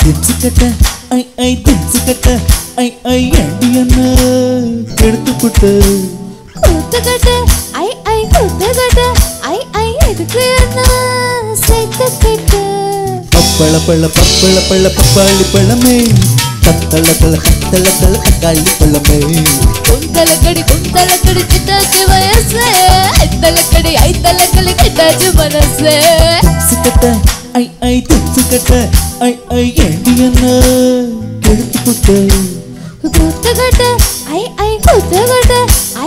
திச்சுக்கட்ட ஐ திச்சுக்கட்ட ஐ அடியன்னு எடுத்துக்கிட்டு குத்துக்கட்ட ஐ குத்துக்கட்ட ஐ எதுக்கு என்ன சேர்த்துக்கிட்டு பப்பள பள்ள பப்பள பள்ள பப்பாளி பழமே கத்தள தள தக்காளி பழமே குந்தலக்கடி சித்தாச்சு வயசு ஐத்தலக்கடி கிட்டாச்சு மனசு திச்சுக்கட்ட ஐ திச்சுக்கட்ட ஐ அடியன்னு எடுத்துக்கிட்டு குத்துக்கட்ட ஐ குத்துக்கட்ட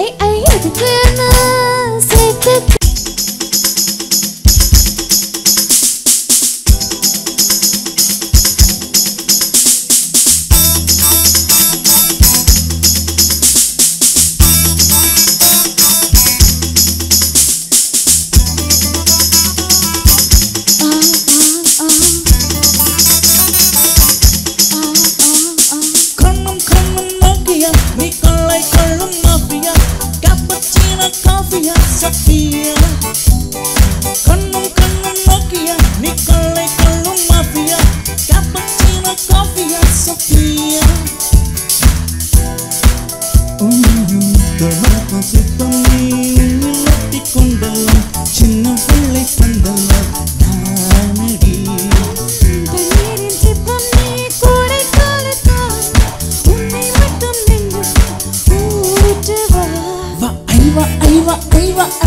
ஐ எதுக்கு என்ன சேர்த்துக்கிட்டு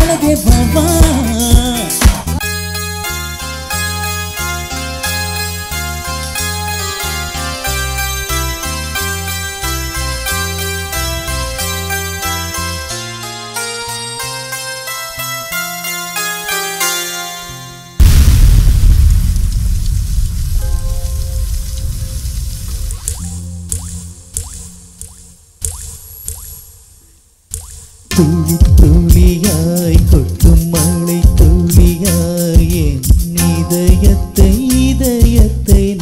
அழகே பாபா துளி துளியாய் கொட்டும் மழை துளியாய் என் இதயத்தை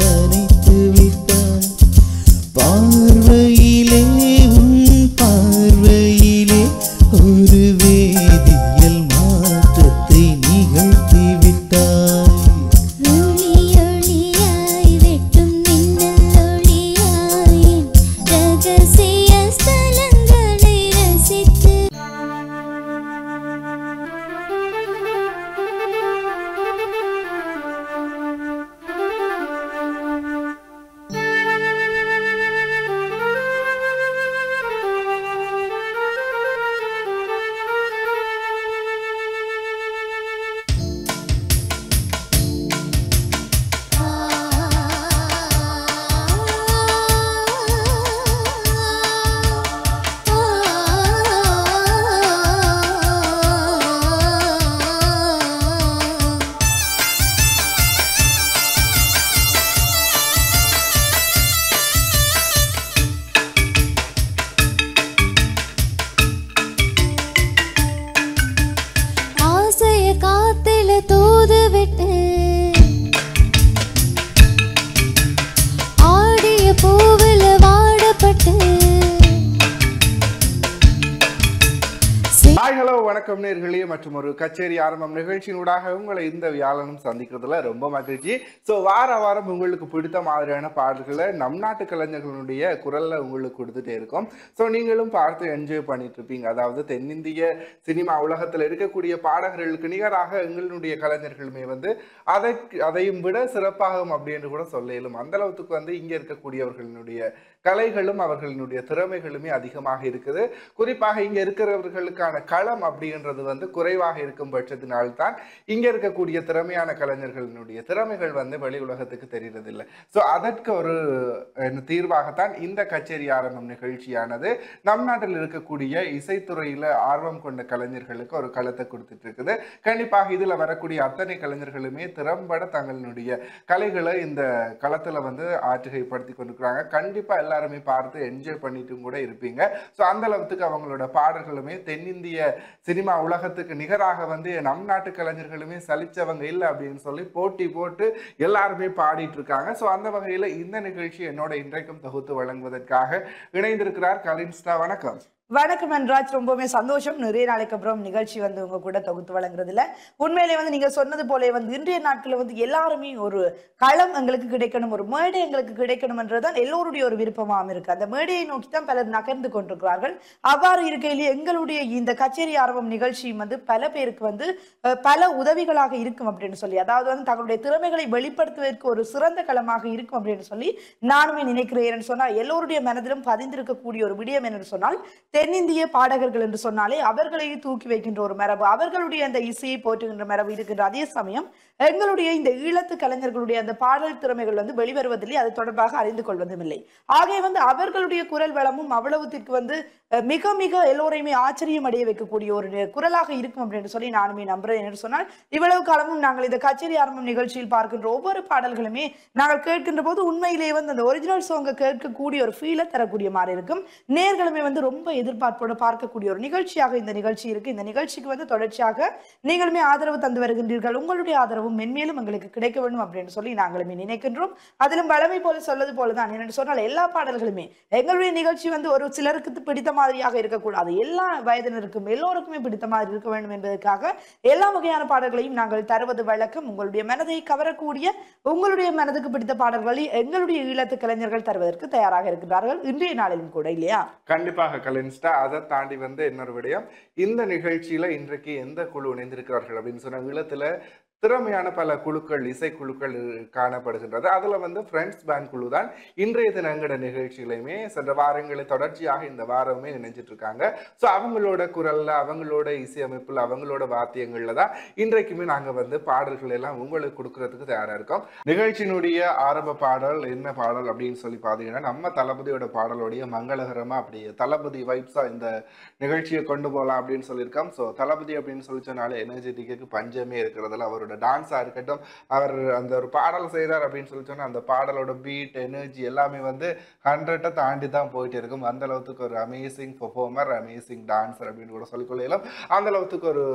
நனைத்து விட்டாய் பார்வையிலே உன் பார்வையிலே ஒரு வேதியியல் மாற்றத்தை நிகழ்த்தி விட்டாய் ஒளியாய் வெட்டும் மின்னல் ஒளியாய் ரகசிய ஸ்தலங்களை ரசித்து காத்துல தூது விட்டு ஆடிய பூவில் வாடப்பட்டு ஹாய் ஹலோ வணக்கம் நேர்களே மற்றும் ஒரு கச்சேரி ஆரம்பம் நிகழ்ச்சியினூடாக உங்களை இந்த வியாழனும் சந்திக்கிறதுல ரொம்ப மகிழ்ச்சி. ஸோ வாரம் உங்களுக்கு பிடித்த மாதிரியான பாடல்களை நம் நாட்டு கலைஞர்களுடைய குரல்ல உங்களுக்கு கொடுத்துட்டே இருக்கும். ஸோ நீங்களும் பார்த்து என்ஜாய் பண்ணிட்டு இருப்பீங்க. அதாவது தென்னிந்திய சினிமா உலகத்தில் இருக்கக்கூடிய பாடகர்களுக்கு நிகராக எங்களுடைய கலைஞர்களுமே அதையும் விட சிறப்பாகும் அப்படின்னு கூட சொல்ல இயலும். அந்த அளவுக்கு இங்க இருக்கக்கூடியவர்களுடைய கலைகளும் அவர்களுடைய திறமைகளுமே அதிகமாக இருக்குது. குறிப்பாக இங்க இருக்கிறவர்களுக்கான களம் அப்படின்றது குறைவாக இருக்கும் பட்சத்தினால்தான் இங்க இருக்கக்கூடிய திறமையான கலைஞர்களுடைய திறமைகள் வெளி உலகத்துக்கு தெரிகிறது இல்லை. ஸோ அதற்கு ஒரு தீர்வாகத்தான் இந்த கச்சேரி ஆரம்பம் நிகழ்ச்சியானது நம் நாட்டில் இருக்கக்கூடிய இசைத்துறையில ஆர்வம் கொண்ட கலைஞர்களுக்கு ஒரு களத்தை கொடுத்துட்டு இருக்குது. கண்டிப்பாக இதுல வரக்கூடிய அத்தனை கலைஞர்களுமே திறம்பட தங்களுடைய கலைகளை இந்த களத்துல ஆற்றுகைப்படுத்தி கொண்டிருக்கிறாங்க. கண்டிப்பா எல்லாருமே பார்த்து என்ஜாய் பண்ணிட்டும் கூட இருப்பீங்க. ஸோ அந்த அளவுக்கு அவங்களோட பாடல்களுமே தென்னிந்திய சினிமா உலகத்துக்கு நிகராக நம் நாட்டு கலைஞர்களுமே சலிச்சவங்க இல்லை அப்படின்னு சொல்லி போட்டி போட்டு எல்லாருமே பாடிட்டு இருக்காங்க. ஸோ அந்த வகையில் இந்த நிகழ்ச்சி என்னோட இன்றைக்கும் தொகுத்து வழங்குவதற்காக இணைந்திருக்கிறார் கலின்ஸ்டா. வணக்கம். வணக்கம் அன்ராஜ், ரொம்பவே சந்தோஷம். நிறைய நாளைக்கு அப்புறம் நிகழ்ச்சி வந்து உங்க கூட தொகுத்து வழங்குறதுல உண்மையிலே வந்து நீங்க சொன்னது போல வந்து இன்றைய நாட்களில் வந்து எல்லாருமே ஒரு களம் எங்களுக்கு கிடைக்கணும், ஒரு மேடை எங்களுக்கு கிடைக்கணும்ன்றதுதான் எல்லோருடைய ஒரு விருப்பமாகவும் இருக்கு. அந்த மேடையை நோக்கி தான் பலர் நகர்ந்து கொண்டிருக்கிறார்கள். அவ்வாறு இருக்கையிலேயே எங்களுடைய இந்த கச்சேரி ஆரம்பம் நிகழ்ச்சியும் வந்து பல பேருக்கு வந்து பல உதவிகளாக இருக்கும் அப்படின்னு சொல்லி, அதாவது வந்து தங்களுடைய திறமைகளை வெளிப்படுத்துவதற்கு ஒரு சிறந்த களமாக இருக்கும் அப்படின்னு சொல்லி நானுமே நினைக்கிறேன். சொன்னா எல்லோருடைய மனதிலும் பதிந்திருக்கக்கூடிய ஒரு விடயம் என்று சொன்னால், தென்னிந்திய பாடகர்கள் என்று சொன்னாலே அவர்களையே தூக்கி வைக்கின்ற ஒரு மரபு, அவர்களுடைய அந்த இசையை போற்றுகின்ற மரபு இருக்கின்ற அதே சமயம் எங்களுடைய இந்த ஈழத்து கலைஞர்களுடைய அந்த பாடல் திறமைகள் வந்து வெளிவருவதில்லை, அது தொடர்பாக அறிந்து கொள்வதும் இல்லை. ஆகவே வந்து அவர்களுடைய குரல் வளமும் அவ்வளவுத்திற்கு வந்து மிக மிக எல்லோரையுமே ஆச்சரியம் அடைய வைக்கக்கூடிய ஒரு குரலாக இருக்கும் அப்படின்னு சொல்லி நானுமே நம்புறேன். என்று சொன்னால் இவ்வளவு காலமும் நாங்கள் இந்த கச்சேரி ஆரம்பம் நிகழ்ச்சியில் பார்க்கின்ற ஒவ்வொரு பாடல்களுமே நாங்கள் கேட்கின்ற போது உண்மையிலேயே வந்து அந்த ஒரிஜினல் சாங்கை கேட்கக்கூடிய ஒரு ஃபீலை தரக்கூடிய மாதிரி இருக்கும். நேர்களுமே வந்து ரொம்ப எதிர்பார்ப்போடு பார்க்கக்கூடிய ஒரு நிகழ்ச்சியாக இந்த நிகழ்ச்சி இருக்கு. இந்த நிகழ்ச்சிக்கு வந்து தொடர்ச்சியாக நீங்களுமே ஆதரவு தந்து வருகின்றீர்கள். உங்களுடைய ஆதரவும் மென்மேலும் எங்களுக்கு கிடைக்க வேண்டும் அப்படின்னு சொல்லி நாங்களுமே நினைக்கின்றோம். அதிலும் வளமை போல சொல்லது போலதான் என்று சொன்னால் எல்லா பாடல்களுமே எங்களுடைய நிகழ்ச்சி வந்து ஒரு சிலருக்கு பிடித்த மாதிரியாக இருக்கக்கூடாது, எல்லா வயதினருக்கும் எல்லோருக்குமே பிடித்த மாதிரி இருக்க வேண்டும் என்பதற்காக எல்லா வகையான பாடல்களையும் நாங்கள் தருவது வழக்கம். உங்களுடைய மனதை கவரக்கூடிய உங்களுடைய மனதுக்கு பிடித்த பாடல்களை எங்களுடைய ஈழத்து கலைஞர்கள் தருவதற்கு தயாராக இருக்கிறார்கள் இன்றைய நாளிலும் கூட, இல்லையா? கண்டிப்பாக கலின்ஸ்டா. அதை தாண்டி வந்து இன்னொரு விடயம், இந்த நிகழ்ச்சியில இன்றைக்கு எந்த குழு இணைந்திருக்கிறார்கள் அப்படின்னு சொன்ன ஈழத்துல திறமையான பல குழுக்கள், இசைக்குழுக்கள் காணப்படுகின்றது. அதுல வந்து ஃப்ரெண்ட்ஸ் பேண்ட் குழு தான் இன்றைய தினங்கட நிகழ்ச்சியிலையுமே சென்ற வாரங்களை தொடர்ச்சியாக இந்த வாரமே நினைச்சிட்டு இருக்காங்க. ஸோ அவங்களோட குரல்ல, அவங்களோட இசையமைப்புல, அவங்களோட வாத்தியங்கள்ல தான் இன்றைக்குமே நாங்க வந்து பாடல்கள் எல்லாம் உங்களுக்கு கொடுக்கறதுக்கு தயாரா இருக்கோம். நிகழ்ச்சியினுடைய ஆரம்ப பாடல் என்ன பாடல் அப்படின்னு சொல்லி பாத்தீங்கன்னா, நம்ம தளபதியோட பாடலோடைய மங்களகரமா அப்படியே தளபதி வைப்ஸா இந்த நிகழ்ச்சியை கொண்டு போகலாம் அப்படின்னு சொல்லியிருக்கோம். ஸோ தளபதி அப்படின்னு சொல்லி சொன்னாலே எனர்ஜெட்டிக்கு பஞ்சமே இருக்கிறதுல அவரோட டான்ஸா இருக்கட்டும், அவர் அந்த ஒரு பாடல் செய்கிறார் அப்படின்னு சொல்லி சொன்னா அந்த பாடலோட பீட், எனர்ஜி எல்லாமே வந்து 100 தாண்டி தான் போயிட்டு இருக்கும். அந்த அளவுக்கு ஒரு அமேசிங் பெர்ஃபார்மர், அமேசிங் டான்ஸர் அப்படின்னு கூட சொல்லிக்கொள்ளலாம். அந்த அளவுக்கு ஒரு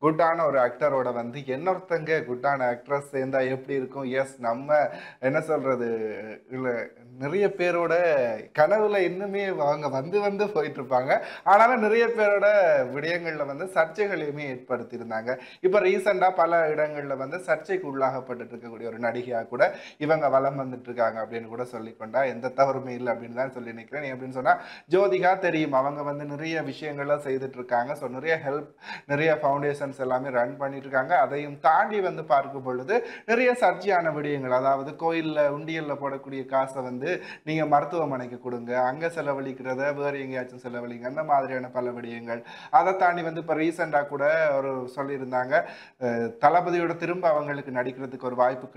குட்டான ஒரு ஆக்டரோட வந்து இன்னொருத்தங்க குட்டான ஆக்ட்ரஸ் சேர்ந்தா எப்படி இருக்கும்? எஸ், நம்ம என்ன சொல்றது, இல்லை நிறைய பேரோட கனவுல இன்னுமே அவங்க வந்து வந்து போயிட்டு இருப்பாங்க. ஆனாலும் நிறைய பேரோட விடயங்கள்ல வந்து சர்ச்சைகளையுமே ஏற்படுத்தியிருந்தாங்க. இப்போ ரீசெண்டாக பல இடங்கள்ல வந்து சர்ச்சைக்கு உள்ளாகப்பட்டு இருக்கக்கூடிய ஒரு நடிகையாக கூட இவங்க வலம் வந்துட்டு இருக்காங்க அப்படின்னு கூட சொல்லிக்கொண்டா எந்த தவறுமே இல்லை அப்படின்னு தான் சொல்லி நினைக்கிறேன். அப்படின்னு சொன்னா ஜோதிகா தெரியும், அவங்க வந்து நிறைய விஷயங்கள செய்துட்டு இருக்காங்க. ஸோ நிறைய ஹெல்ப், நிறைய ஃபவுண்டேஷன் எல்லாமே ரன் பண்ணிட்டு இருக்காங்க. அதையும் தாண்டி வந்து பார்க்கும் பொழுது நிறைய சர்ச்சையான விடயங்கள், அதாவது கோயில்ல உண்டியல்ல போடக்கூடிய காசை வந்து நீங்க மருத்துவமனைக்கு கொடுங்க, அங்க செலவழிக்கிறத வேற எங்கேயாச்சும் செலவழிங்க, அந்த மாதிரியான பல விடயங்கள். அதை தாண்டி வந்து இப்ப ரீசெண்டா கூட ஒரு சொல்லியிருந்தாங்க, தளபதியோட திரும்ப அவங்களுக்கு நடிக்கிறதுக்கு ஒரு வாய்ப்பு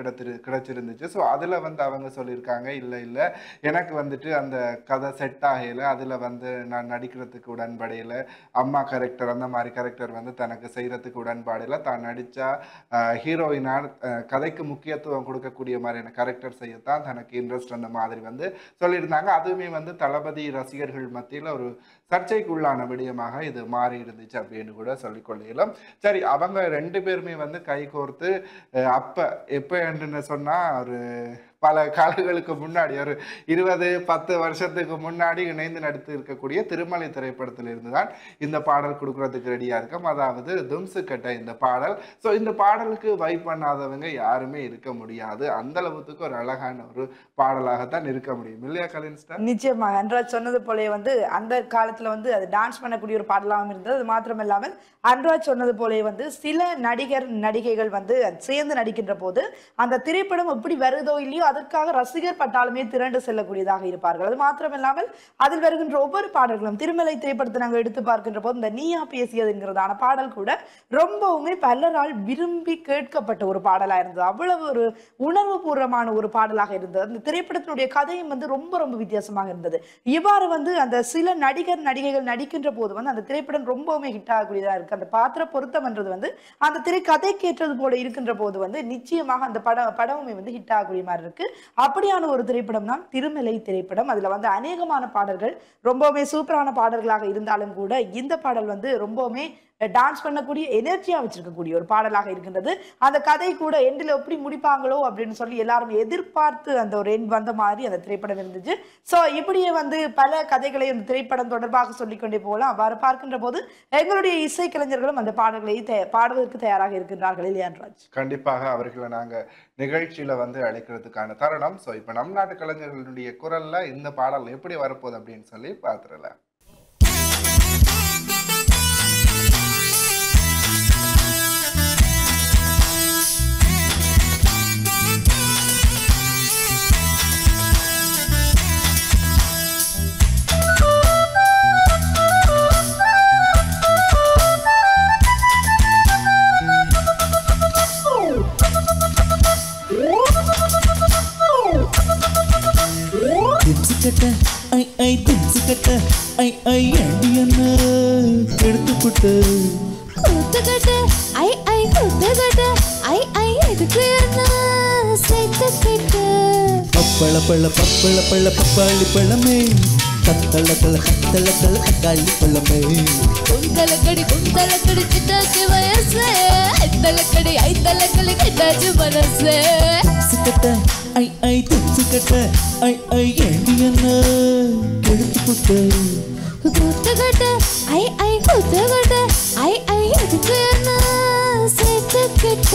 கிடைச்சிருந்துச்சு. ஸோ அதுல வந்து அவங்க சொல்லியிருக்காங்க, இல்லை இல்லை எனக்கு வந்துட்டு அந்த கதை செட் ஆகல, அதுல வந்து நான் நடிக்கிறதுக்கு உடன்படையில, அம்மா கேரக்டர் அந்த மாதிரி கேரக்டர் வந்து தனக்கு செய்யறதுக்கு உடன்பாடுல, தான் நடிச்சா ஹீரோயினா கதைக்கு முக்கியத்துவம் கொடுக்கக்கூடிய மாதிரியான கேரக்டர் செய்யத்தான் தனக்கு இன்ட்ரெஸ்ட் அந்த மாதிரி வந்து சொல்லியிருந்தாங்க. அதுவுமே வந்து தளபதி ரசிகர்கள் மத்தியில் ஒரு சர்ச்சைக்குள்ளான விடயமாக இது மாறி இருந்துச்சு அப்படின்னு கூட சொல்லிக்கொள்ளலாம். சரி, அவங்க ரெண்டு பேருமே வந்து கை கோர்த்து அப்ப எப்ப என்று சொன்னா ஒரு பல காலங்களுக்கு முன்னாடி, ஒரு 20-10 வருஷத்துக்கு முன்னாடி இணைந்து நடித்து இருக்கக்கூடிய திருமலை திரைப்படத்தில் இருந்துதான் இந்த பாடல் கொடுக்கறதுக்கு ரெடியா இருக்கும். அதாவது தும்சு கட்ட இந்த பாடல். ஸோ இந்த பாடலுக்கு வைப் பண்ணாதவங்க யாருமே இருக்க முடியாது. அந்த அளவுக்கு ஒரு அழகான ஒரு பாடலாகத்தான் இருக்க முடியும், இல்லையா கலின்ஸ்டா? நிச்சயமா அன்ராஜ் சொன்னது போல வந்து அந்த காலத்துல வந்து அது டான்ஸ் பண்ணக்கூடிய ஒரு பாடலாகவும் இருந்தது. அது மாத்திரம் இல்லாமல் அன்ராஜ் சொன்னது போல வந்து சில நடிகைகள் வந்து சேர்ந்து நடிக்கின்ற போது அந்த திரைப்படம் எப்படி வருதோ இல்லையோ அதற்காக ரசிகர் பட்டாலுமே திரண்டு செல்லக்கூடியதாக இருப்பார்கள். அது மாத்திரமில்லாமல் அதில் வருகின்ற ஒவ்வொரு பாடல்களும், திருமலை திரைப்படத்தை நாங்கள் எடுத்து பார்க்கின்ற போது இந்த நீயா பேசியதுங்கிறதான பாடல் கூட ரொம்பவுமே பலரால் விரும்பி கேட்கப்பட்ட ஒரு பாடலா இருந்தது. அவ்வளவு ஒரு உணர்வு பூர்வமான ஒரு பாடலாக இருந்தது. அந்த திரைப்படத்தினுடைய கதையும் வந்து ரொம்ப ரொம்ப வித்தியாசமாக இருந்தது. இவ்வாறு வந்து அந்த சில நடிகைகள் நடிக்கின்ற போது வந்து அந்த திரைப்படம் ரொம்பவுமே ஹிட் ஆகக்கூடியதா இருக்கு. அந்த பாத்திர பொருத்தம் என்றது வந்து அந்த திரைக்கதைக்கு ஏற்றது போல இருக்கின்ற போது வந்து நிச்சயமாக அந்த படமுமே வந்து ஹிட் ஆகக்கூடிய மாதிரி இருக்கு. அப்படியான ஒரு திரைப்படம் தான் திருமலை திரைப்படம். அதுல வந்து அநேகமான பாடல்கள் ரொம்பவுமே சூப்பரான பாடல்களாக இருந்தாலும் கூட இந்த பாடல் வந்து ரொம்பவுமே டான்ஸ் பண்ணக்கூடிய எனர்ஜியா வச்சிருக்கக்கூடிய ஒரு பாடலாக இருக்கின்றது. அந்த கதை கூட எண்டில் எப்படி முடிப்பாங்களோ அப்படின்னு சொல்லி எல்லாரும் எதிர்பார்த்து அந்த ஒரு எண்ட் வந்த மாதிரி அந்த திரைப்படம் இருந்துச்சு. ஸோ இப்படியே வந்து பல கதைகளை அந்த திரைப்படம் தொடர்பாக சொல்லிக்கொண்டே போகலாம். அவ்வாறு பார்க்கின்ற போது எங்களுடைய இசைக்கலைஞர்களும் அந்த பாடல்களை பாடுவதற்கு தயாராக இருக்கின்றார்கள் இல்லையான்ராஜ்? கண்டிப்பாக அவர்களை நாங்க நிகழ்ச்சியில வந்து அழைக்கிறதுக்கான தருணம். ஸோ இப்போ நம் நாட்டு கலைஞர்களுடைய குரல்ல இந்த பாடல் எப்படி வரப்போகுது அப்படின்னு சொல்லி பார்த்துடலாம். பப்பள பப்பள பள்ள பப்பாளி பழமே கத்தள தள கத்தள தள தக்காளி பழமே குந்தலக்கடி சிட்டாச்சு வயசு ஐத்தலக்கடி ஐத்தலக்கடி கிட்டாச்சு மனசு சிக்கட்ட ஐ ஐ துச்சுக்கட்ட ஐ ஐ ஏண்டியன கெடுத்து புட்டு குத்துக்கட்ட ஐ ஐ குத்துக்கட்ட ஐ ஐ அதுக்கு என்ன சேர்த்துக்கிட்ட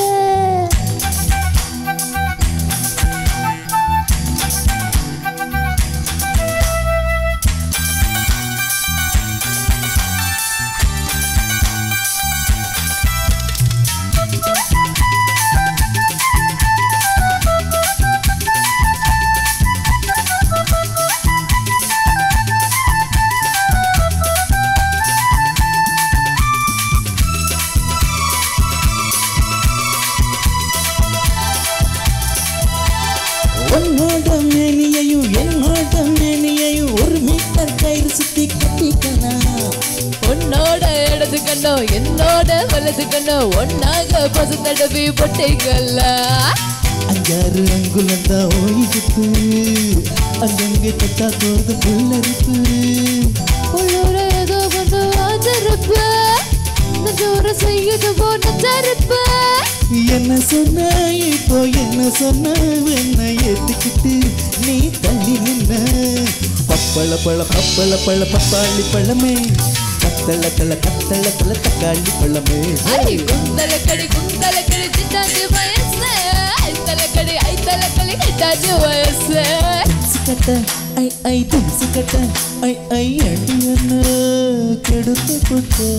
என்னோட வலது கண்ணோ ஒன்னாக பசு தடவி பொட்டைகள்ல அஞ்சாறு அங்குலந்தா ஓய்வுப்பு அங்கங்கே தட்டா தோர்ந்து புல்லரிப்பு உள்ளூர ஏதோ கொண்டு ஆச்சரிப்பு நெஞ்சோர செய்யுது போன தரிப்பு என்ன சொன்ன இப்போ என்ன சொன்ன என்ன ஏத்துக்கிட்டு நீ தள்ளி நின்ன பப்பள பழ பப்பாளி பழமே கத்தள தள தக்காளி பழமே குந்தலக்கடி சிட்டாச்சு வயசு ஐத்தலக்கடி கிட்டாச்சு வயசு சிக்கட்ட ஐ ஐ தும்சிக்கட்ட ஐ ஐ அடியன கெடுத்து புட்டு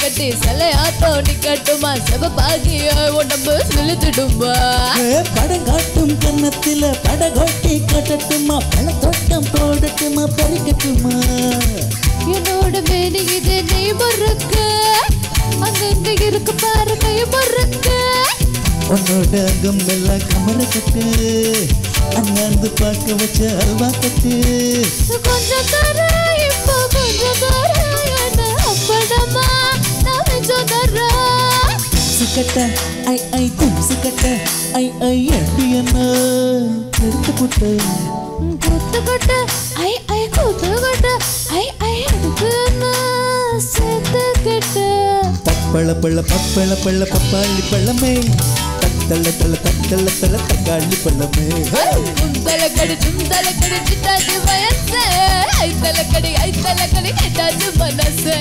கட்டி சிலையாட்டம் நிக்கட்டுமா செவப்பாகிய உடம்பு செலுத்திடுமா படம் காட்டும் கன்னத்தில படகோட்டி கட்டட்டுமா பழத்தோட்டம் போடட்டுமா பறிக்கட்டுமா என்னோட மேனி இது நீ மறுக்கு அங்கங்க இருக்கு பாரு கை மறுக்கு உன்னோட அங்கம் எல்லாம் கமர கட்டு அங்காந்து பார்க்க வச்ச அல்வா கட்டு கொஞ்சம் தர இப்போ கொஞ்சம் தர என்ன அப்படமா நான் கொஞ்சம் தர சிக்கட்ட ஐ ஐ தும்சிக்கட்ட ஐ ஐ அடியன கெடுத்து புட்டு குத்துக்கட்ட ஐ ஐ குத்துக்கட்ட ஐ ஐ அதுக்கு சேர்த்துக்கிட்ட பப்பள பப்பாளி பழமே தட்டல தல தக்காளி பழமே குந்தலக்கடி சிட்டாச்சு வயசு ஐத்தலக்கடி கிட்டாச்சு மனசு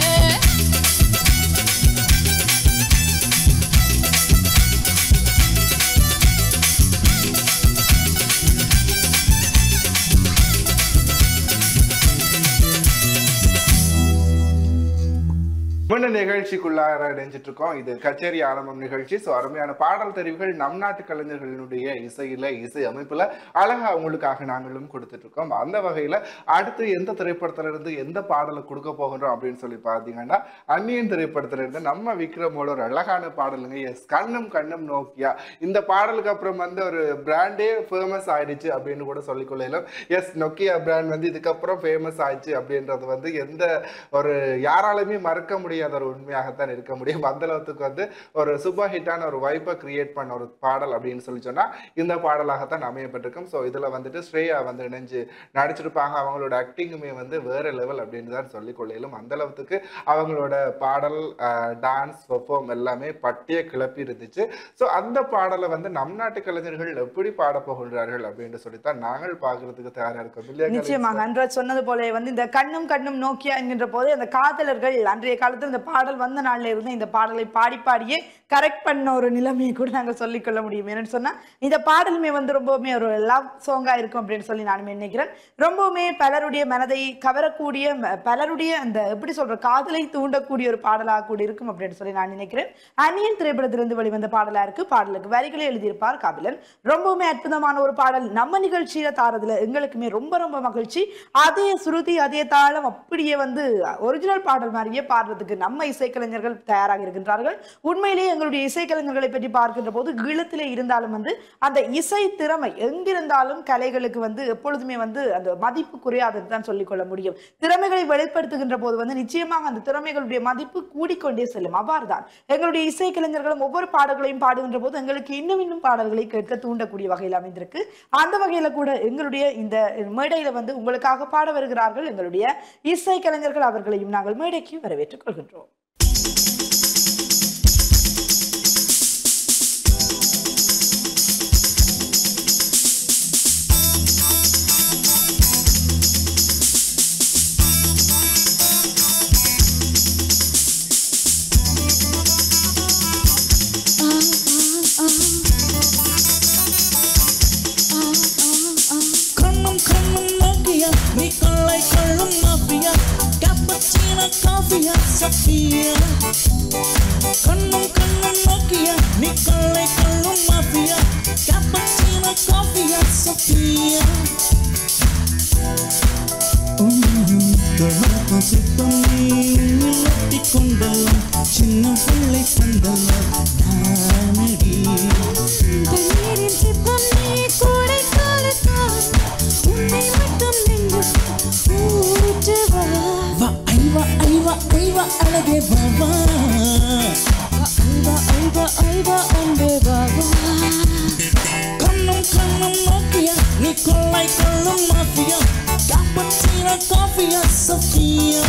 மீண்டும் நிகழ்ச்சிக்குள்ளார இணைஞ்சிட்டு இருக்கோம். இது கச்சேரி ஆரம்பம் நிகழ்ச்சி. ஸோ அருமையான பாடல் தெரிவுகள் நம் நாட்டு கலைஞர்களுடைய இசை அமைப்புல அழகா அவங்களுக்காக நாங்களும் கொடுத்துட்டு இருக்கோம். அந்த வகையில அடுத்து எந்த திரைப்படத்துல இருந்து எந்த பாடலை கொடுக்க போகின்றோம் அப்படின்னு சொல்லி பாத்தீங்கன்னா, அந்நியன் திரைப்படத்துல இருந்து நம்ம விக்ரமோட ஒரு அழகான பாடலுங்க. எஸ், கண்ணும் கண்ணும் நோக்கியா. இந்த பாடலுக்கு அப்புறம் ஒரு பிராண்டே ஃபேமஸ் ஆயிடுச்சு அப்படின்னு கூட சொல்லிக்கொள்ளலாம். எஸ், நோக்கியா பிராண்ட் இதுக்கப்புறம் ஃபேமஸ் ஆயிடுச்சு அப்படின்றது எந்த ஒரு யாராலுமே மறக்க முடியாத ஒரு உண்மையாகத்தான் இருக்க முடியும். அந்த அளவுக்கு ஒரு சூப்பர் ஹிட்டான ஒரு வைப்பை கிரியேட் பண்ண ஒரு பாடல் அப்படின்னு சொல்லி சொன்னா இந்த பாடலாகத்தான் அமையப்பட்டிருக்கும். ஸோ இதுல ஸ்ரேயா இணைஞ்சு நடிச்சிருப்பாங்க. அவங்களோட ஆக்டிங்குமே வேற லெவல் அப்படின்னு தான் சொல்லிக்கொள்ளும். அந்த அளவுக்கு அவங்களோட பாடல், டான்ஸ், பெர்ஃபார்ம் எல்லாமே பட்டிய கிளப்பி இருந்துச்சு. ஸோ அந்த பாடலை நம் நாட்டு கலைஞர்கள் எப்படி பாட போகின்றார்கள் அப்படின்னு சொல்லித்தான் நாங்கள் பார்க்கறதுக்கு தயாரா இருக்கோம். நிச்சயமாக அன்றாஜ் சொன்னது போல இந்த கண்ணும் கண்ணும் நோக்கியா என்கின்ற போது அந்த காதலர்கள் அன்றைய காலத்தில் இந்த பாடல் வந்த நாள்ல இருந்து இந்த பாடலை பாடியே கரெக்ட் பண்ண ஒரு நிலைமையை கூட நாங்கள் சொல்லிக்கொள்ள முடியும். என்னன்னு சொன்னா இந்த பாடலுமே ரொம்பவுமே ஒரு லவ் சாங்கா இருக்கும் அப்படின்னு சொல்லி நானுமே நினைக்கிறேன். ரொம்பவுமே பலருடைய மனதை கவரக்கூடிய, பலருடைய அந்த எப்படி சொல்ற காதலை தூண்டக்கூடிய ஒரு பாடலாக கூட இருக்கும் அப்படின்னு சொல்லி நான் நினைக்கிறேன். அந்நியன் திரைப்படத்திலிருந்து வெளிவந்த பாடலா இருக்கு. பாடலுக்கு வரிகளை எழுதியிருப்பார் காபிலன். ரொம்பவுமே அற்புதமான ஒரு பாடல். நம்ம நிகழ்ச்சியில தாரதுல எங்களுக்குமே ரொம்ப ரொம்ப மகிழ்ச்சி. அதே சுருதி அதே தாளம் அப்படியே ஒரிஜினல் பாடல் மாதிரியே பாடுறதுக்கு நம்ம இசைக்கலைஞர்கள் தயாராக இருக்கின்றார்கள். உண்மையிலேயே எங்களுடைய இசைக்கலைஞர்களை பற்றி பார்க்கின்ற போது ஈழத்திலே இருந்தாலும் அந்த இசை திறமை எங்கிருந்தாலும் கலைகளுக்கு எப்பொழுதுமே அந்த மதிப்பு குறையாதுன்னு தான் சொல்லிக்கொள்ள முடியும். திறமைகளை வெளிப்படுத்துகின்ற போது நிச்சயமாக அந்த திறமைகளுடைய மதிப்பு கூடிக்கொண்டே செல்லும். அவ்வாறுதான் எங்களுடைய இசைக்கலைஞர்களும் ஒவ்வொரு பாடல்களையும் பாடுகின்ற போது எங்களுக்கு இன்னும் பாடல்களை கேட்க தூண்டக்கூடிய வகையில் அமைந்திருக்கு. அந்த வகையில கூட எங்களுடைய இந்த மேடையில உங்களுக்காக பாட வருகிறார்கள் எங்களுடைய இசைக்கலைஞர்கள். அவர்களையும் நாங்கள் மேடைக்கு வரவேற்றுக் கொள்கின்றோம். Sofia, கண்ணும் கண்ணும் நோக்கியா நீ கொள்ளை கொள்ளும் மாஃபியா, cappuccino coffee Sofia. தொழில்நுட்ப சிற்பம் நீ ஒட்டி கொண்டல்லாம் சின்ன பிள்ளை தந்தல்லாம் நானடி. தண்ணீரின் சிற்பம் நீ கோடை காலத்தான் உன்னை மட்டும் நெஞ்சு ஊற்றுவா. ஐவா அழகே பாபா, ஐவா அன்பே பாபா. கண்ணும் கண்ணும் நோக்கியா நீ கொள்ளை கொள்ளும் மாஃபியா, cappuccino coffee Sofia.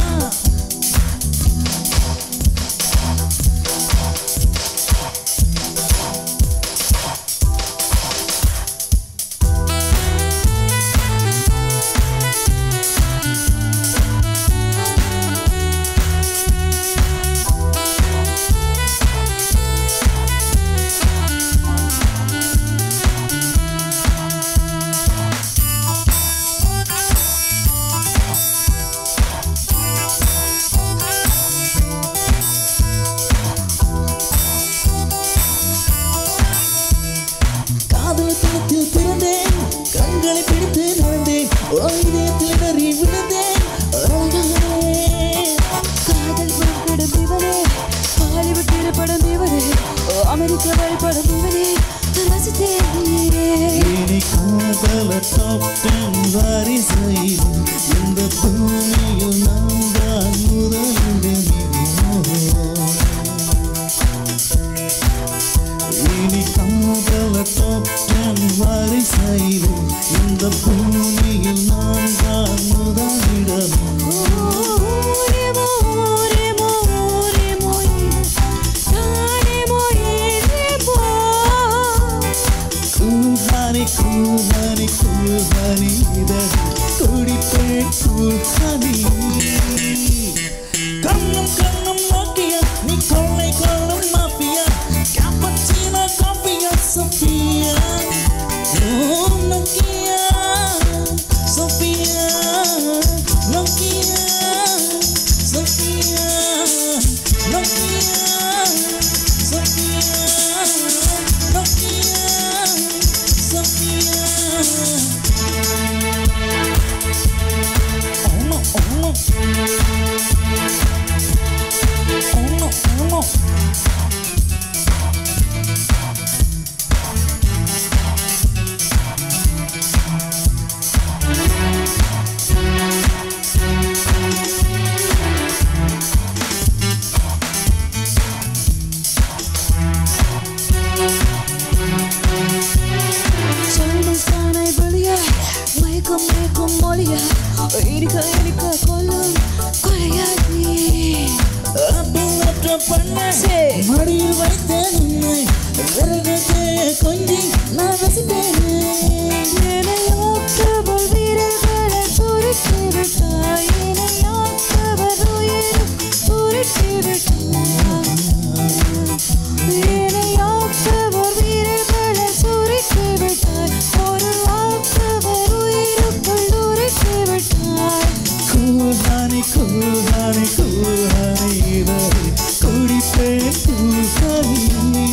மடியில் வைத்தேன் உன்னை விறகே கொஞ்சி நான் ரசித்தேன் வீரர்களை பொருட்டு விட்டாய் பொருட்டு விட்டாய் வீரர்களை பொருட்டு விட்டாய் ஒரு வாக்கவர் உயிருக்குள் உருட்டு விட்டாய் கூடானி கூடானி கூடானி குடிப்பேன் கூடானி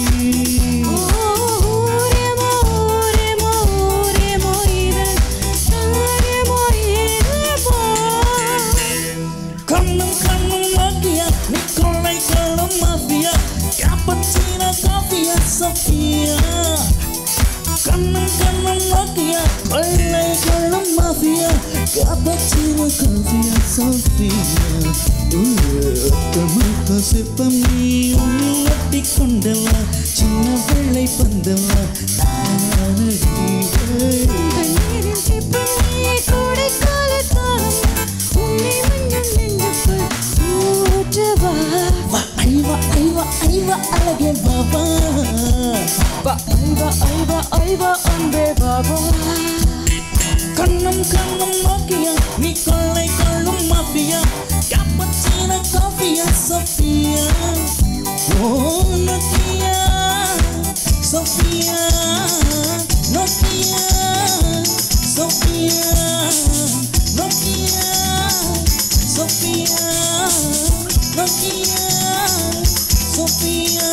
கண்ணும் கண்ணும் மாக்கியா நீ கொள்ளை கொள்ளும் மாஃபியா கேப்பச்சினோ காஃபியா சோஃபியா கண்ணும் கண்ணும் மாக்கியா கொள்ளை கொள்ளும் மாஃபியா கேப்பச்சினோ காஃபியா சோஃபியா ஒத்தமத்த சிற்பம் நீ உன்னட்டி கொண்டவா சின்ன வெள்ளை பந்தவா கண்ணீரின் சிற்பம் நீ கோடை காலத்தாலும் உன்னை மஞ்சள் நெஞ்சுக்குள் ஊற்றவா ஐவா ஐவா ஐவா அழகே பாபா ஐவா ஐவா ஐவா அன்பே பாபா கண்ணும் கண்ணும் மாக்கியா நீ கொள்ளை கொள்ளும் மாஃபியா கேப்பச்சினோ காஃபியா Sophia oh Nokia Sophia Nokia Sophia Nokia Sophia Nokia Sophia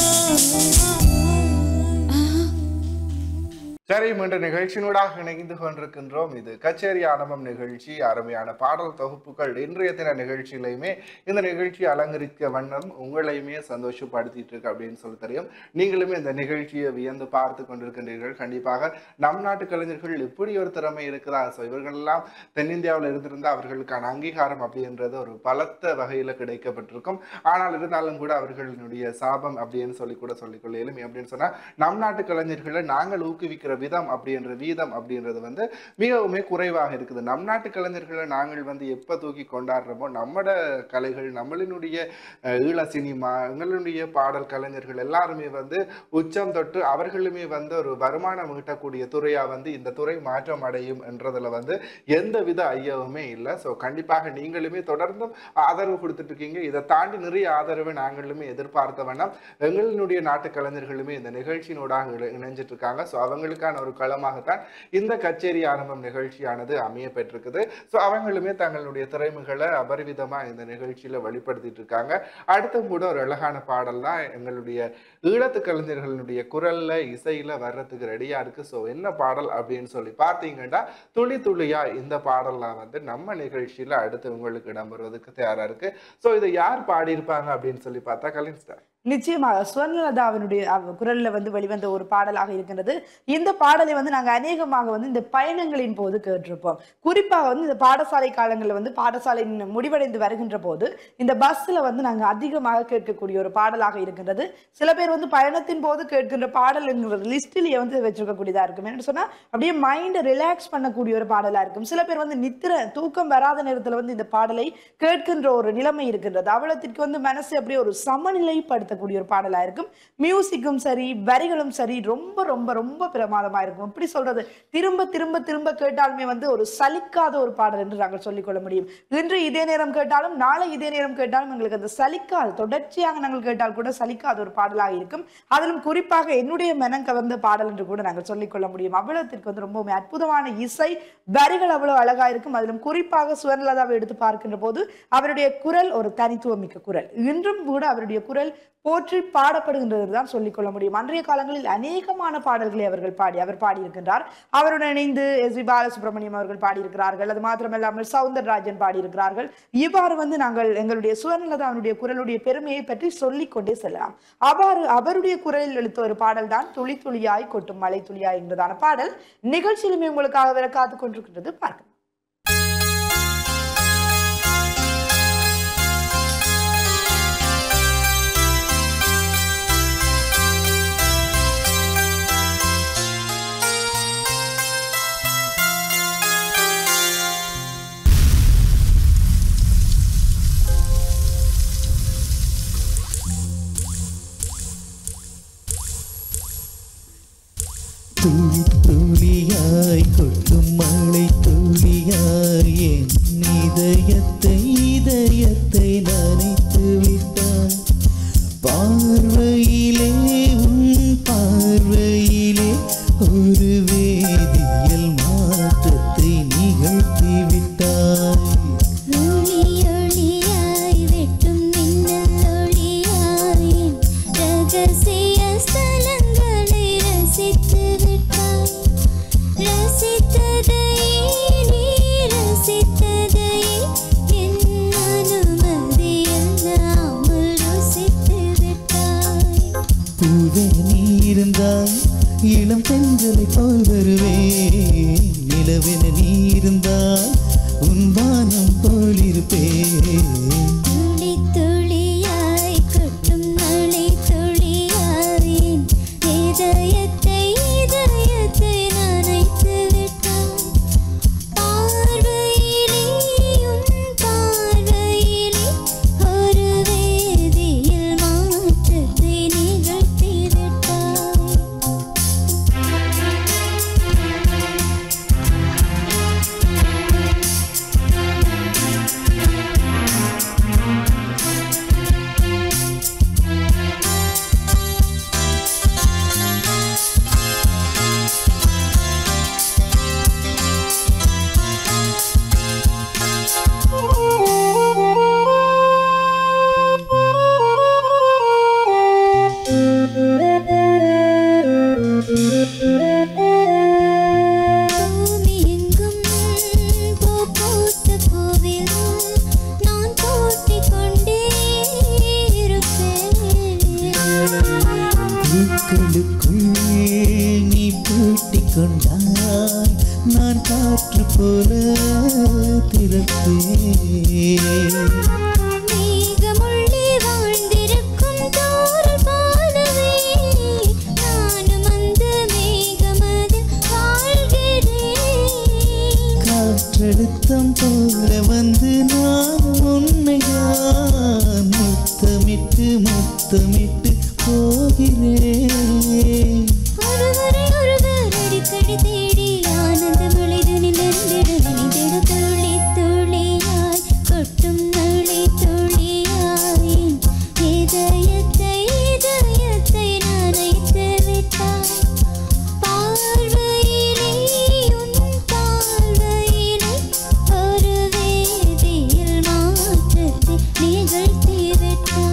சரி, இன்று நிகழ்ச்சியினூடாக இணைந்து கொண்டிருக்கின்றோம். இது கச்சேரி ஆரம்பம் நிகழ்ச்சி. அருமையான பாடல் தொகுப்புகள் இன்றைய தின நிகழ்ச்சியிலையுமே இந்த நிகழ்ச்சியை அலங்கரிக்க வண்ணம் உங்களையுமே சந்தோஷப்படுத்திட்டு இருக்கு அப்படின்னு சொல்லி தெரியும். நீங்களுமே இந்த நிகழ்ச்சியை வியந்து பார்த்து கொண்டிருக்கின்றீர்கள். கண்டிப்பாக நம் நாட்டு கலைஞர்கள் இப்படி ஒரு திறமை இருக்குதா, ஸோ இவர்களெல்லாம் தென்னிந்தியாவில் இருந்திருந்தால் அவர்களுக்கான அங்கீகாரம் அப்படின்றது ஒரு பலத்த வகையில் கிடைக்கப்பட்டிருக்கும். ஆனால் இருந்தாலும் கூட அவர்களுடைய சாபம் அப்படின்னு சொல்லி கூட சொல்லிக்கொள்ள இயலும். அப்படின்னு சொன்னால் நம் நாட்டு கலைஞர்களை நாங்கள் ஊக்குவிக்கிற விதம் அப்படின்ற வீதம் அப்படின்றது வந்து மிகவுமே குறைவாக இருக்குது. நம் நாட்டு கலைஞர்களை நாங்கள் வந்து எப்போ தூக்கி கொண்டாடுறோமோ நம்மட கலைகள், நம்மளினுடைய ஈழ சினிமா, எங்களுடைய பாடல் கலைஞர்கள் எல்லாருமே வந்து உச்சம் தொட்டு அவர்களுமே வந்து ஒரு வருமானம் ஈட்டக்கூடிய துறையாக வந்து இந்த துறை மாற்றம் அடையும் என்றதில் வந்து எந்த வித ஐயவுமே இல்லை. ஸோ கண்டிப்பாக நீங்களுமே தொடர்ந்தும் ஆதரவு கொடுத்துட்டு இருக்கீங்க. இதை தாண்டி நிறைய ஆதரவை நாங்களுமே எதிர்பார்த்த வேண்டாம். எங்களுடைய நாட்டு கலைஞர்களுமே இந்த நிகழ்ச்சியினூடாக இணைஞ்சிட்டு இருக்காங்க. ஸோ அவங்களுக்கான ஒரு களமாகத்தான் இந்த கச்சேரி ஆரம்பம் நிகழ்ச்சியானது அமைய பெற்றிருக்குது. ஸோ அவங்களுமே தங்களுடைய திறமைகளை அபரிவிதமாக இந்த நிகழ்ச்சியில வெளிப்படுத்திட்டு இருக்காங்க. அடுத்தும் கூட ஒரு அழகான பாடல் தான் எங்களுடைய ஈழத்து கலைஞர்களுடைய குரல்ல இசையில வர்றதுக்கு ரெடியா இருக்கு. ஸோ என்ன பாடல் அப்படின்னு சொல்லி பார்த்தீங்கன்னா துளி துளியா இந்த பாடல்லாம் வந்து நம்ம நிகழ்ச்சியில அடுத்து உங்களுக்கு இடம்பெறுவதற்கு தயாரா இருக்கு. ஸோ இதை யார் பாடியிருப்பாங்க அப்படின்னு சொல்லி பார்த்தா கலின் ஸ்டார் நிச்சயமாக சுவர்ணலதாவினுடைய குரல்ல வந்து வெளிவந்த ஒரு பாடலாக இருக்கின்றது. இந்த பாடலை வந்து நாங்கள் அநேகமாக வந்து இந்த பயணங்களின் போது கேட்டிருப்போம். குறிப்பாக வந்து இந்த பாடசாலை காலங்களில் வந்து பாடசாலை முடிவடைந்து வருகின்ற போது இந்த பஸ்ல வந்து நாங்கள் அதிகமாக கேட்கக்கூடிய ஒரு பாடலாக இருக்கின்றது. சில பேர் வந்து பயணத்தின் போது கேட்கின்ற பாடல் என்கிற லிஸ்டிலேயே வந்து வச்சிருக்கக்கூடியதா இருக்கும். என்ன சொன்னா அப்படியே மைண்டை ரிலாக்ஸ் பண்ணக்கூடிய ஒரு பாடலா இருக்கும். சில பேர் வந்து தூக்கம் வராத நேரத்தில் வந்து இந்த பாடலை கேட்கின்ற ஒரு நிலைமை இருக்கின்றது. அவ்வளத்திற்கு வந்து மனசு அப்படியே ஒரு சமநிலைப்படுத்த கூடிய ஒரு பாடலா இருக்கும். மியூசிக்கும் சரி, வரிகளும் சரி ரொம்ப ரொம்ப ரொம்ப பிரமாதமா இருக்கும். எப்படி சொல்றது, திரும்ப திரும்ப திரும்ப கேட்டாலுமே வந்து ஒரு சலிக்காத ஒரு பாடல் என்று நாங்கள் சொல்லிக்கொள்ள முடியும். இன்று இதே நேரம் கேட்டாலும் நாளை இதே நேரம் கேட்டாலும் எங்களுக்கு அந்த சலிக்காது, தொடர்ச்சியாக நாங்கள் கேட்டால் கூட சலிக்காத ஒரு பாடலாக இருக்கும். அதிலும் குறிப்பாக என்னுடைய மனம் கவர்ந்த பாடல் என்று கூட நாங்கள் சொல்லிக்கொள்ள முடியும். அவ்வளத்திற்கு வந்து ரொம்பவுமே அற்புதமான இசை, வரிகள் அவ்வளவு அழகா இருக்கும். அதிலும் குறிப்பாக சுவர்ணலதாவை எடுத்து பார்க்கின்ற போது அவருடைய குரல் ஒரு தனித்துவமிக்க குரல். இன்றும் கூட அவருடைய குரல் போற்றி பாடப்படுகின்றது தான் சொல்லிக்கொள்ள முடியும். அன்றைய காலங்களில் அநேகமான பாடல்களை அவர் பாடியிருக்கின்றார். அவருடன் இணைந்து எஸ்.பி. பாலசுப்ரமணியம் அவர்கள் பாடியிருக்கிறார்கள். அது மாத்திரமல்லாமல் சவுந்தரராஜன் பாடியிருக்கிறார்கள். இவ்வாறு நாங்கள் எங்களுடைய சுவர்ணலதாவுடைய குரலுடைய பெருமையை பற்றி சொல்லிக் கொண்டே செல்லலாம். அவருடைய குரலில் எழுத்த ஒரு பாடல் தான் துளி துளியாய் கொட்டும் மழை துளியாய் என்பதான பாடல். நிகழ்ச்சியிலுமே உங்களுக்காக வர காத்து கொண்டிருக்கின்றது. பார்க்கலாம். துளி துளியாய் கொட்டும் மழை துளியாய் என் இதயத்தை நனைத்து விட்டாய். பார்வையிலே உன் பார்வையிலே ஒரு வேதியியல் மாற்றத்தை நிகழ்த்தி விட்டாய். இளம் பெண்களை போல் வருவேன், நிலவென நீ இருந்தால் உன் வானம் போல் இருப்பேன். துளி துளியாய் கொட்டும் மழை துளியாய் இதயத்தை நனைத்து விட்டாய். பார்வையிலே உன் பார்வையிலே ஒரு வேதியியல் மாற்றத்தை நிகழ்த்தி விட்டாய். நீ பூட்டிக் கொண்டாய், நான் காற்று போல திறப்பேன். மேகமுள்ளே வாழ்ந்திருக்கும் தோரல் போலவே நானும் அந்த மேகமதில் வாழ்கிறேன். காற்றழுத்தம் போல வந்து நான் உன்னைதான் முத்தமிட்டு போகிறேன். ஒருவரை ஒருவர் அடிக்கடி தேடி ஆனந்த மொழிதனில் நினைந்திட துளி துளியாய் கொட்டும் மழை துளியாய் இதயத்தை நனைத்து விட்டாய். பார்வையிலே உன் பார்வையிலே ஒரு வேதியியல் மாற்றத்தை நிகழ்த்தி விட்டாய்.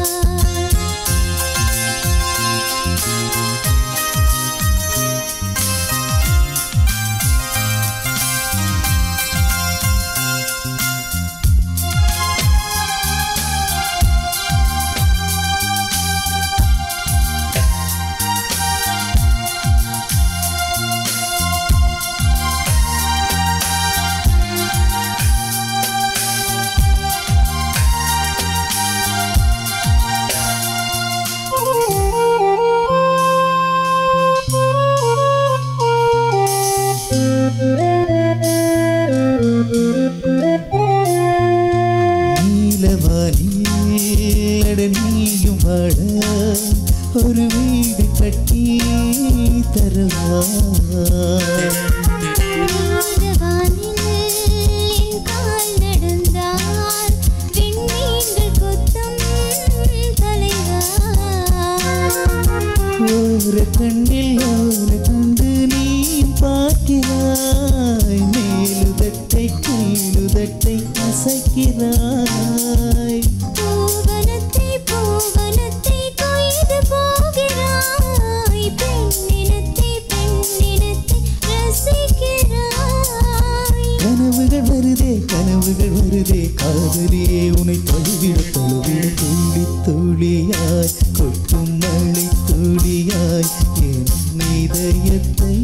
கனவுகள் வருதே காதலியே உன்னை தழுவிட தழுவிட துளி துளியாய் கொட்டும் மழை துளியாய் என் இதயத்தை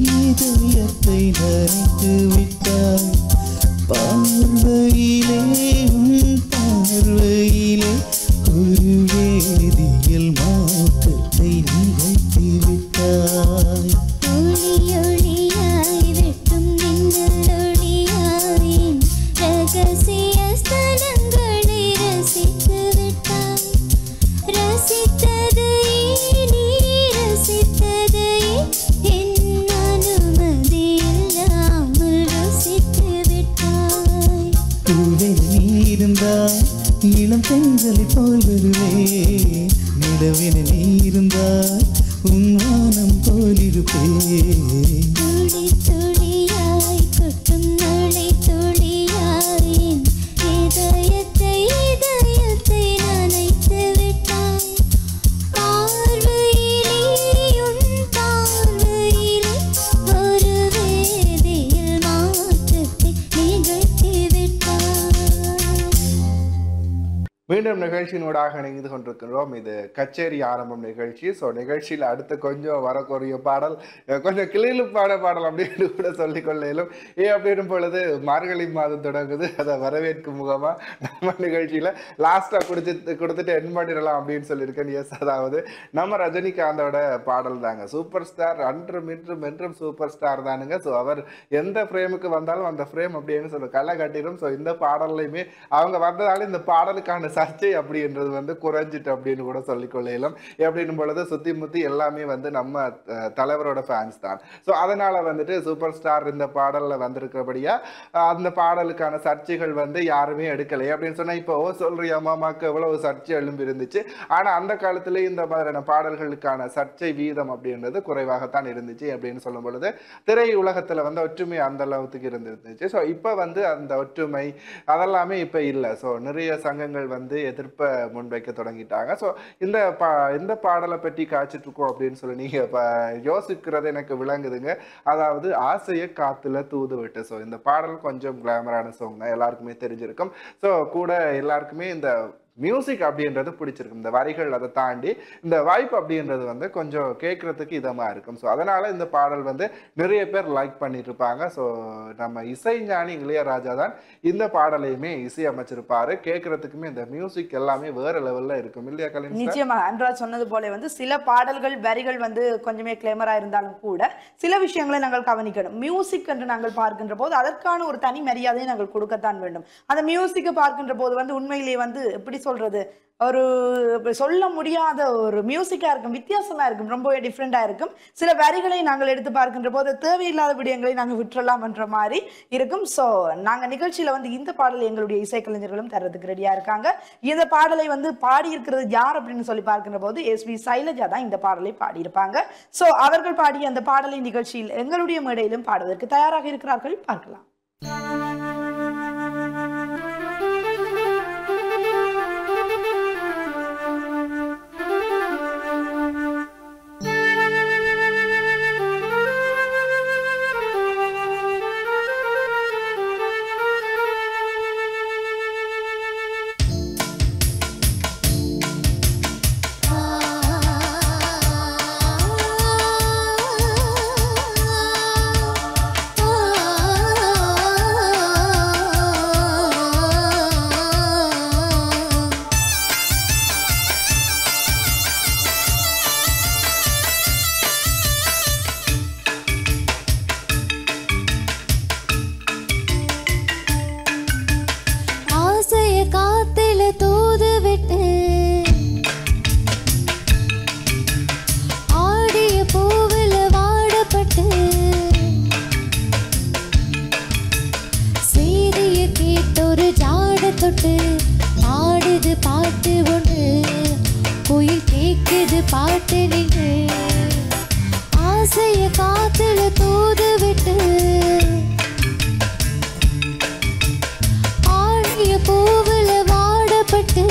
நனைத்து விட்டாய் பார்வையிலே உன் பார்வையிலே ஒரு வேதியியல் மாற்றத்தை நிகழ்த்தி விட்டாய் ஒளியொளியாய் வெட்டும் மின்னலொளியாய் ரகசிய ஸ்தலங்களை ரசித்து விட்டாய் ரசித்ததை நீ ரசித்ததை என் அனுமதி இல்லாமல் ரசித்து விட்டாய் பூவில் நீ இருந்தால் இளம் பெண்களை போல் வருவே நிலவின நீ இருந்தால் உன் வானம் போலிருப்பேன் துளி துளியாய் கொட்டும் மழை துளியாய் இதயத்தை நனைத்து விட்டாய் பார்வையிலே உன் பார்வையிலே ஒரு வேதியியல் மாற்றத்தை நிகழ்த்தி விட்டாய். மீண்டும் நிகழ்ச்சியினூடாக இணைந்து கொண்டிருக்கிறோம். இது கச்சேரி ஆரம்பம் நிகழ்ச்சி. ஸோ நிகழ்ச்சியில் அடுத்து கொஞ்சம் வரக்கூடிய பாடல் கொஞ்சம் கிளியிலுப்பான பாடல் அப்படின்னு கூட சொல்லிக்கொள்ளும். அப்படின்னும் பொழுது மார்கழி மாதம் தொடங்குது. அதை வரவேற்கும் முகமாக நம்ம நிகழ்ச்சியில் லாஸ்ட்டாக கொடுத்துட்டு என் பண்ணிடலாம் அப்படின்னு சொல்லியிருக்கேன். எஸ், அதாவது நம்ம ரஜினிகாந்தோட பாடல் தாங்க. சூப்பர் ஸ்டார் அன்றும் இன்றும் என்றும் சூப்பர் ஸ்டார் தானுங்க. ஸோ அவர் எந்த ஃப்ரேமுக்கு வந்தாலும் அந்த ஃப்ரேம் அப்படின்னு சொல்லி களை கட்டிடும். ஸோ இந்த பாடல்லையுமே அவங்க வந்ததால இந்த பாடலுக்கான சர்ச்சை அப்படின்றது வந்து குறைஞ்சிட்டு அப்படின்னு கூட சொல்லிக்கொள்ளலாம். எப்படின்னும் பொழுது சுத்தி முத்தி எல்லாமே வந்து நம்ம தலைவரோட ஃபேன்ஸ் தான். ஸோ அதனால வந்துட்டு சூப்பர் ஸ்டார் இந்த பாடல்ல வந்திருக்கிறபடியா அந்த பாடலுக்கான சர்ச்சைகள் வந்து யாருமே எடுக்கலை அப்படின்னு சொன்னா இப்போ சொல்றியா மாமாக்கு எவ்வளவு சர்ச்சை எழும்பி இருந்துச்சு. ஆனா அந்த காலத்துல இந்த மாதிரியான பாடல்களுக்கான சர்ச்சை வீதம் அப்படின்றது குறைவாகத்தான் இருந்துச்சு அப்படின்னு சொல்லும் பொழுது திரை உலகத்துல வந்து ஒற்றுமை அந்த அளவுக்கு இருந்துச்சு. ஸோ இப்போ வந்து அந்த ஒற்றுமை அதெல்லாமே இப்போ இல்லை. ஸோ நிறைய சங்கங்கள் வந்து எதிர்ப்பை முன்வைக்க தொடங்கிட்டாங்க. ஸோ இந்த பாடலை பற்றி காய்ச்சிட்டு இருக்கோம் அப்படின்னு சொல்லி நீங்க யோசிக்கிறது எனக்கு விளங்குதுங்க. அதாவது ஆசையை காத்துல தூது விட்டு. ஸோ இந்த பாடல் கொஞ்சம் கிளாமரான சாங் தான், எல்லாருக்குமே தெரிஞ்சிருக்கும். ஸோ கூட எல்லாருக்குமே இந்த மியூசிக் அப்படின்றது பிடிச்சிருக்கும். இந்த வரிகள் அதை தாண்டி இந்த வாய்ப்பு அப்படின்றது வந்து கொஞ்சம் கேட்கறதுக்கு இதமாக இருக்கும். ஸோ அதனால இந்த பாடல் வந்து நிறைய பேர் லைக் பண்ணிட்டு இருப்பாங்க. ஸோ நம்ம இசைஞானி இளையராஜா தான் இந்த பாடலையுமே இசையமைச்சிருப்பாரு. கேட்கறதுக்குமே இந்த மியூசிக் எல்லாமே வேற லெவல்ல இருக்கும் இல்லையா கலின்? நிச்சயமா அன்றாஜ் சொன்னது போல வந்து சில பாடல்கள் வரிகள் வந்து கொஞ்சமே கிளேமரா இருந்தாலும் கூட சில விஷயங்களை நாங்கள் கவனிக்கணும். மியூசிக் என்று நாங்கள் பார்க்கின்ற போது அதற்கான ஒரு தனி மரியாதையை நாங்கள் கொடுக்கத்தான் வேண்டும். அந்த மியூசிக்கை பார்க்கின்ற போது வந்து உண்மையிலேயே வந்து எப்படி சொல்றது, ஒரு சொல்ல முடியாத ஒரு மியூசிக்கா இருக்கும், வித்தியாசமா இருக்கும், ரொம்பவே டிஃப்ரெண்டா இருக்கும். சில வரிகளை நாங்கள் எடுத்து பார்க்கின்ற போது தேவையில்லாத விடயங்களை நாங்கள் விட்டுறலாம் என்ற மாதிரி இருக்கும். ஸோ நாங்க நிகழ்ச்சியில வந்து இந்த பாடலை எங்களுடைய இசைக்கலைஞர்களும் தர்றதுக்கு ரெடியா இருக்காங்க. இந்த பாடலை வந்து பாடி இருக்கிறது யார் அப்படின்னு சொல்லி பார்க்கின்ற போது எஸ்பி சைலஜா தான் இந்த பாடலை பாடியிருப்பாங்க. ஸோ அவர்கள் பாடிய அந்த பாடலை நிகழ்ச்சியில் எங்களுடைய மேடையிலும் பாடுவதற்கு தயாராக இருக்கிறார்கள், பார்க்கலாம். பாட்டு நின்று ஆசைய காத்துல தூது விட்டு ஆடிய பூவுல வாடப்பட்டு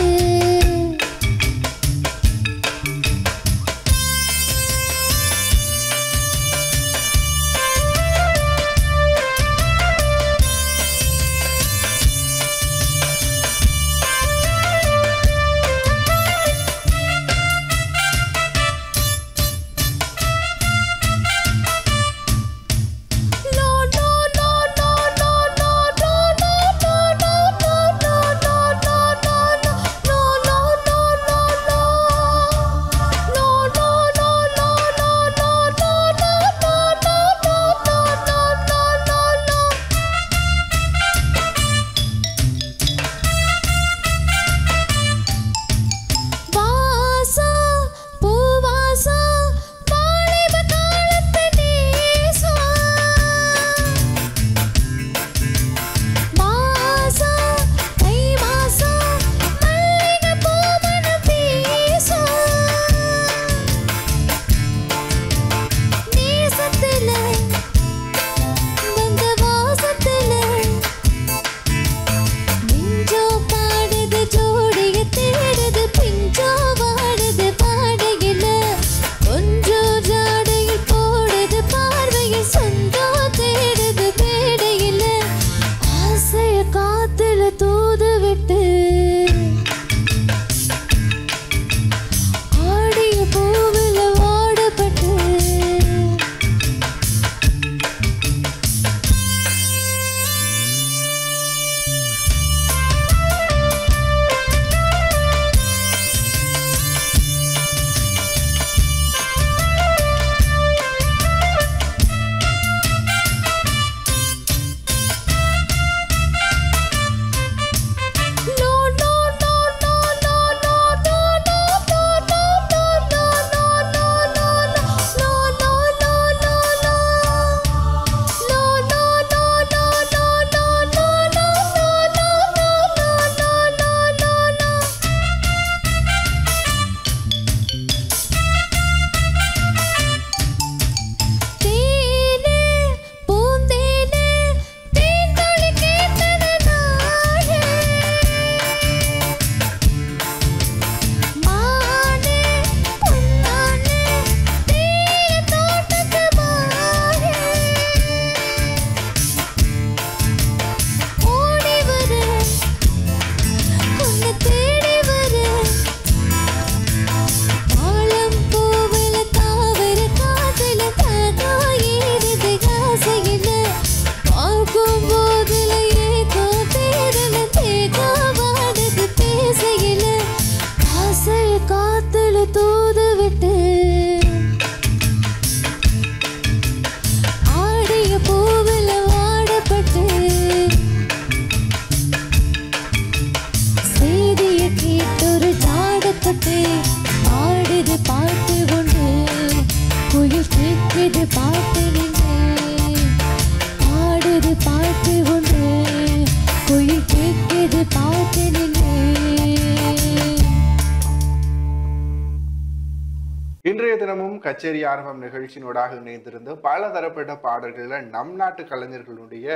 தினமும் கச்சேரி ஆரம்பம் நிகழ்ச்சியினூடாக இணைந்திருந்து பல தரப்பட்ட பாடல்களை நம் நாட்டு கலைஞர்களுடைய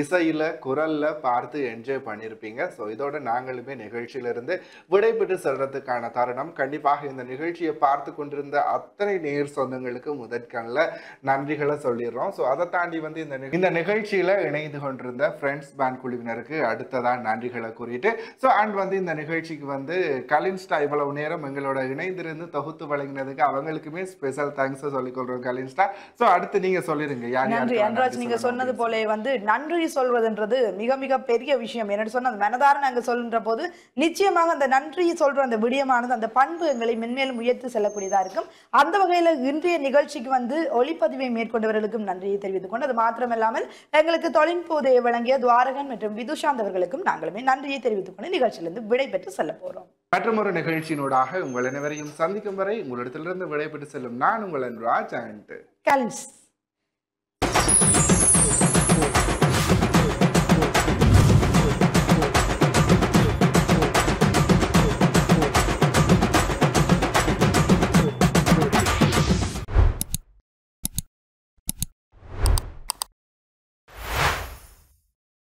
இசையில குரல்ல பார்த்து என்ஜாய் பண்ணியிருப்பீங்க. ஸோ இதோட நாங்களுமே நிகழ்ச்சியிலிருந்து விடைபெற்று செல்றதுக்கான தருணம். கண்டிப்பாக இந்த நிகழ்ச்சியை பார்த்து கொண்டிருந்த அத்தனை நேர் சொந்தங்களுக்கு முதற்கண்ணில் நன்றிகளை சொல்லிடுறோம். ஸோ அதை தாண்டி வந்து இந்த நிகழ்ச்சியில இணைந்து கொண்டிருந்த ஃப்ரெண்ட்ஸ் பேண்ட் குழுவினருக்கு அடுத்ததான் நன்றிகளை கூறிட்டு ஸோ அண்ட் வந்து இந்த நிகழ்ச்சிக்கு வந்து கலின்ஸ்டா இவ்வளவு நேரம் எங்களோட இணைந்திருந்து தொகுத்து வழங்கினதுக்கு அவங்களுக்குமே ஸ்பெஷல் தேங்க்ஸ் சொல்லிக்கொள்றோம் கலின்ஸ்டா. ஸோ அடுத்து நீங்க சொல்லிருங்க. நன்றி அன்ராஜ். நீங்க சொன்னது போல வந்து நன்றி சொல்வதுன்றது மிக மிக பெரிய விஷயம். என்ன சொன்ன மனதார நாங்க சொல்கின்ற போது நிச்சயமாக அந்த நன்றி சொல்ற அந்த விடயமானது அந்த பண்பு எங்களை மென்மேலும் உயர்த்தி செல்லக்கூடியதா இருக்கும். அந்த வகையில இன்றைய நிகழ்ச்சிக்கு வந்து ஒளிப்பதிவை மேற்கொண்டவர்களுக்கும் நன்றியை தெரிவித்துக் கொண்டு அது மாத்திரமில்லாமல் எங்களுக்கு தொழில்நுட்ப உதவி வழங்கிய துவாரகன் மற்றும் விதுஷாந்த் அவர்களுக்கும் நாங்களுமே நன்றியை தெரிவித்துக் கொண்டு நிகழ்ச்சியிலிருந்து விடைபெற்று செல்ல போறோம். மற்றொரு நிகழ்ச்சியினூடாக உங்கள் அனைவரையும் சந்திக்கும் வரை உங்களிடத்திலிருந்து விடைபெற்று செல்லும் நான் உங்கள் அன்ராஜ் அண்ட் கலின்ஸ்.